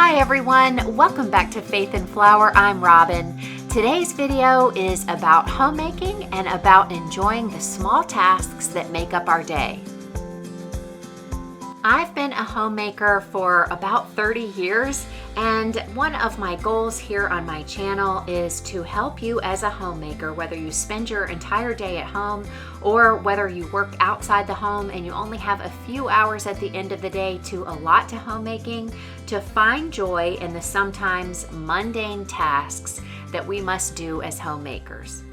Hi everyone, welcome back to Faith and Flour. I'm Robin. Today's video is about homemaking and about enjoying the small tasks that make up our day. I've been a homemaker for about 30 years, and one of my goals here on my channel is to help you as a homemaker, whether you spend your entire day at home or whether you work outside the home and you only have a few hours at the end of the day to allot to homemaking, to find joy in the sometimes mundane tasks that we must do as homemakers.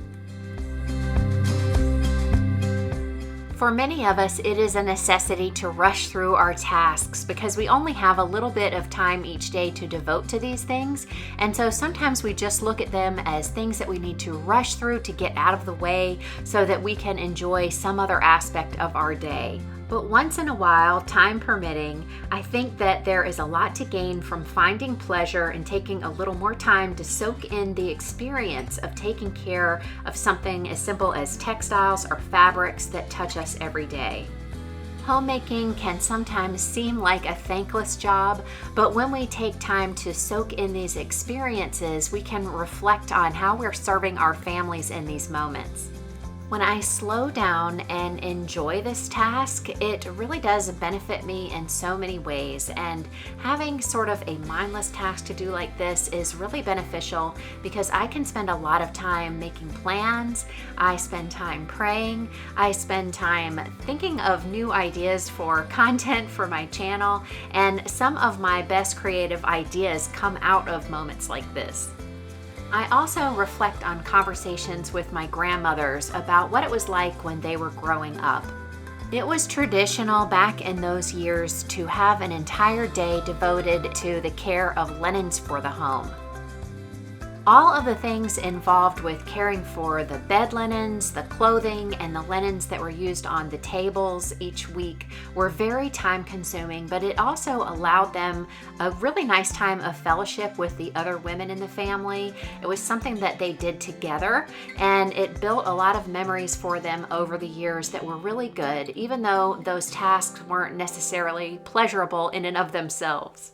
For many of us, it is a necessity to rush through our tasks because we only have a little bit of time each day to devote to these things. And so sometimes we just look at them as things that we need to rush through to get out of the way so that we can enjoy some other aspect of our day. But once in a while, time permitting, I think that there is a lot to gain from finding pleasure and taking a little more time to soak in the experience of taking care of something as simple as textiles or fabrics that touch us every day. Homemaking can sometimes seem like a thankless job, but when we take time to soak in these experiences, we can reflect on how we're serving our families in these moments. When I slow down and enjoy this task, it really does benefit me in so many ways, and having sort of a mindless task to do like this is really beneficial because I can spend a lot of time making plans, I spend time praying, I spend time thinking of new ideas for content for my channel, and some of my best creative ideas come out of moments like this. I also reflect on conversations with my grandmothers about what it was like when they were growing up. It was traditional back in those years to have an entire day devoted to the care of linens for the home. All of the things involved with caring for the bed linens, the clothing, and the linens that were used on the tables each week were very time consuming, but it also allowed them a really nice time of fellowship with the other women in the family. It was something that they did together, and it built a lot of memories for them over the years that were really good, even though those tasks weren't necessarily pleasurable in and of themselves.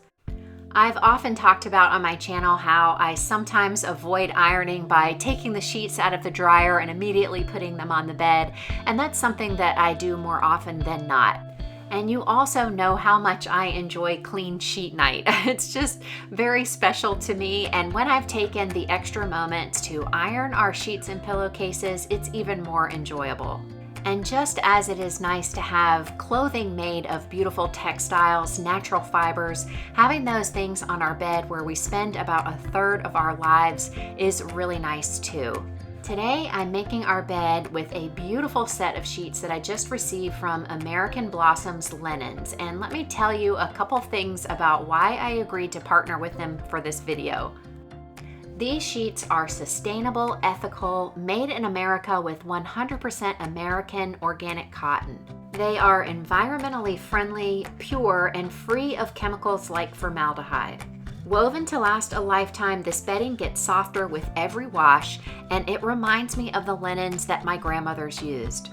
I've often talked about on my channel how I sometimes avoid ironing by taking the sheets out of the dryer and immediately putting them on the bed, and that's something that I do more often than not. And you also know how much I enjoy clean sheet night. It's just very special to me, and when I've taken the extra moments to iron our sheets and pillowcases, it's even more enjoyable. And just as it is nice to have clothing made of beautiful textiles, natural fibers, having those things on our bed where we spend about a third of our lives is really nice too. Today, I'm making our bed with a beautiful set of sheets that I just received from American Blossom's Linens. And let me tell you a couple things about why I agreed to partner with them for this video. These sheets are sustainable, ethical, made in America with 100% American organic cotton. They are environmentally friendly, pure, and free of chemicals like formaldehyde. Woven to last a lifetime, this bedding gets softer with every wash, and it reminds me of the linens that my grandmothers used.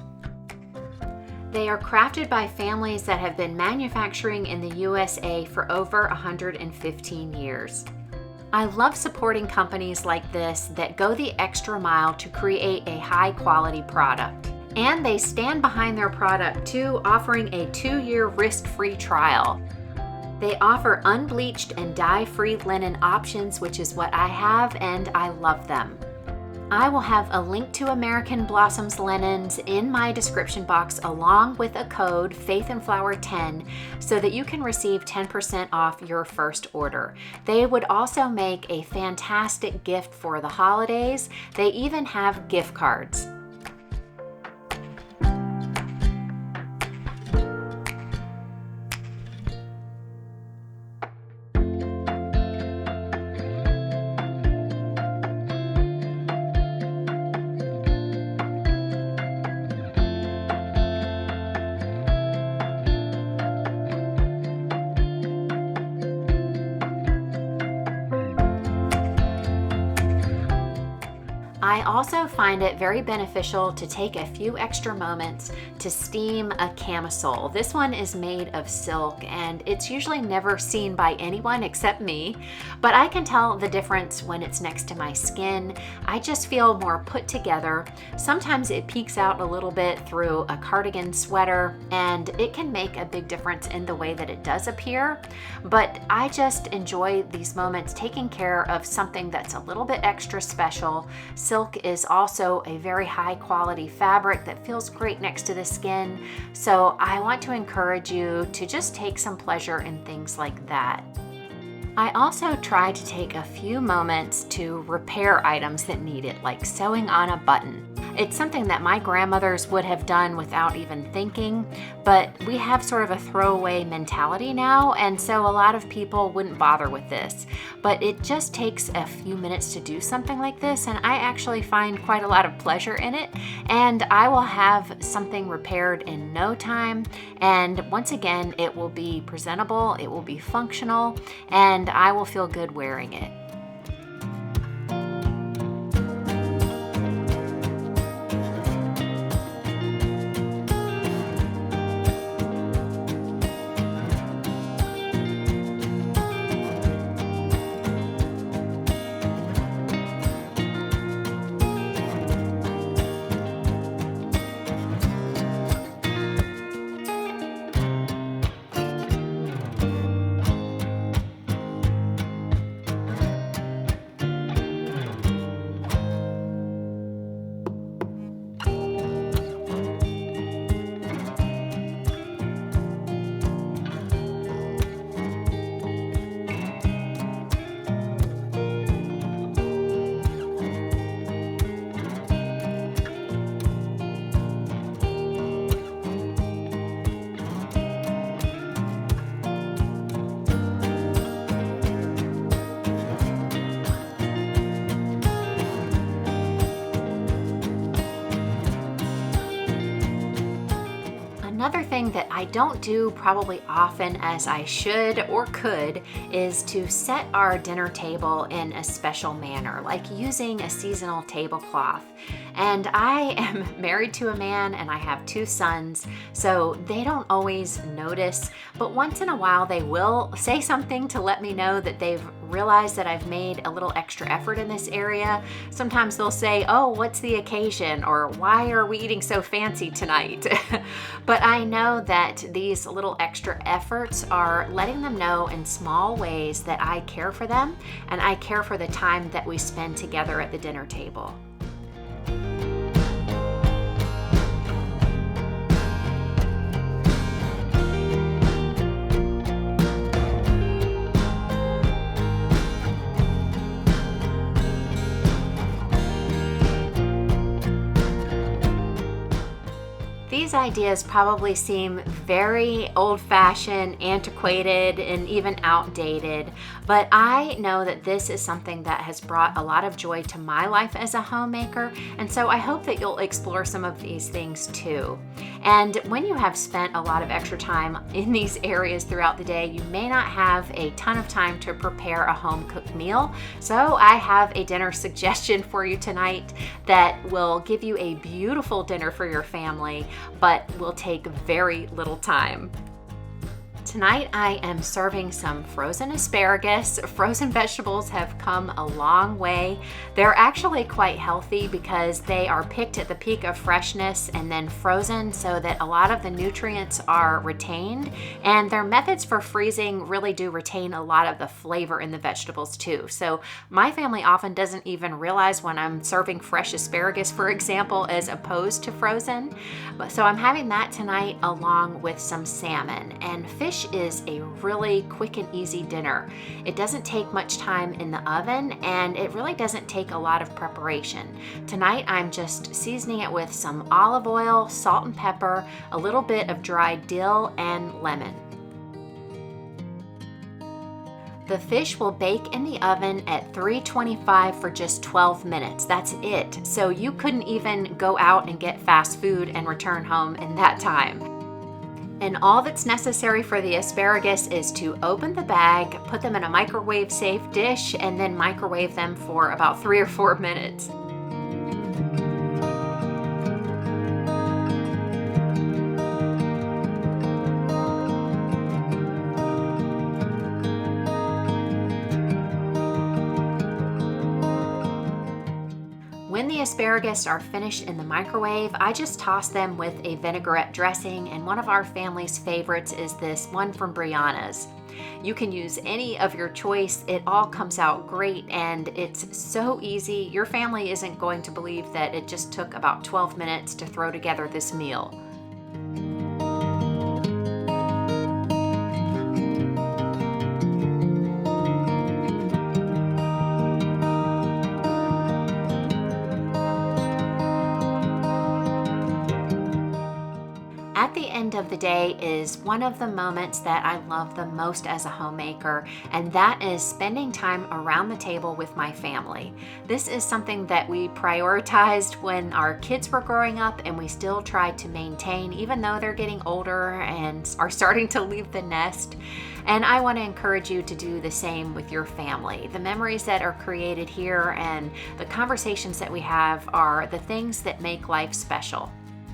They are crafted by families that have been manufacturing in the USA for over 115 years. I love supporting companies like this that go the extra mile to create a high quality product. And they stand behind their product too, offering a 2-year risk-free trial. They offer unbleached and dye-free linen options, which is what I have, and I love them. I will have a link to American Blossom's Linens in my description box along with a code FAITHANDFLOUR10 so that you can receive 10% off your first order. They would also make a fantastic gift for the holidays. They even have gift cards. I also find it very beneficial to take a few extra moments to steam a camisole. This one is made of silk and it's usually never seen by anyone except me, but I can tell the difference when it's next to my skin. I just feel more put together. Sometimes it peeks out a little bit through a cardigan sweater and it can make a big difference in the way that it does appear, but I just enjoy these moments taking care of something that's a little bit extra special. Silk is also a very high quality fabric that feels great next to the skin, so I want to encourage you to just take some pleasure in things like that. I also try to take a few moments to repair items that need it, like sewing on a button. It's something that my grandmothers would have done without even thinking, but we have sort of a throwaway mentality now, and so a lot of people wouldn't bother with this. But it just takes a few minutes to do something like this, and I actually find quite a lot of pleasure in it, and I will have something repaired in no time, and once again, it will be presentable, it will be functional, and I will feel good wearing it. Another thing that I don't do probably often as I should or could is to set our dinner table in a special manner, like using a seasonal tablecloth. And I am married to a man and I have 2 sons, so they don't always notice, but once in a while they will say something to let me know that they've realized that I've made a little extra effort in this area. Sometimes they'll say, "Oh, what's the occasion?" or "Why are we eating so fancy tonight?" But I know that these little extra efforts are letting them know in small ways that I care for them and I care for the time that we spend together at the dinner table. These ideas probably seem very old-fashioned, antiquated, and even outdated, but I know that this is something that has brought a lot of joy to my life as a homemaker, and so I hope that you'll explore some of these things too. And when you have spent a lot of extra time in these areas throughout the day, you may not have a ton of time to prepare a home-cooked meal, so I have a dinner suggestion for you tonight that will give you a beautiful dinner for your family, but will take very little time. Tonight I am serving some frozen asparagus. Frozen vegetables have come a long way. They're actually quite healthy because they are picked at the peak of freshness and then frozen so that a lot of the nutrients are retained, and their methods for freezing really do retain a lot of the flavor in the vegetables too. So my family often doesn't even realize when I'm serving fresh asparagus, for example, as opposed to frozen. So I'm having that tonight along with some salmon. And fish is a really quick and easy dinner. It doesn't take much time in the oven and it really doesn't take a lot of preparation. Tonight I'm just seasoning it with some olive oil, salt and pepper, a little bit of dried dill, and lemon. The fish will bake in the oven at 325 for just 12 minutes. That's it. So you couldn't even go out and get fast food and return home in that time. And all that's necessary for the asparagus is to open the bag, put them in a microwave safe dish, and then microwave them for about 3 or 4 minutes. asparagus are finished in the microwave, I just toss them with a vinaigrette dressing, and one of our family's favorites is this one from Brianna's. You can use any of your choice. It all comes out great, and it's so easy. Your family isn't going to believe that it just took about 12 minutes to throw together this meal. At the end of the day is one of the moments that I love the most as a homemaker, and that is spending time around the table with my family. This is something that we prioritized when our kids were growing up, and we still try to maintain even though they're getting older and are starting to leave the nest. And I want to encourage you to do the same with your family. The memories that are created here and the conversations that we have are the things that make life special.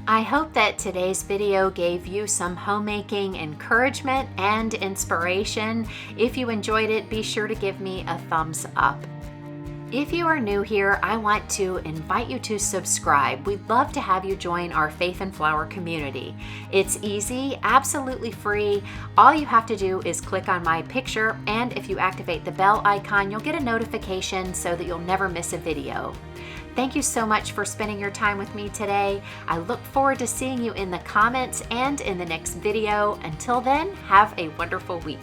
I hope that today's video gave you some homemaking encouragement and inspiration. If you enjoyed it, be sure to give me a thumbs up. If you are new here, I want to invite you to subscribe. We'd love to have you join our Faith and Flour community. It's easy, absolutely free. All you have to do is click on my picture, and if you activate the bell icon, you'll get a notification so that you'll never miss a video. Thank you so much for spending your time with me today. I look forward to seeing you in the comments and in the next video. Until then, have a wonderful week.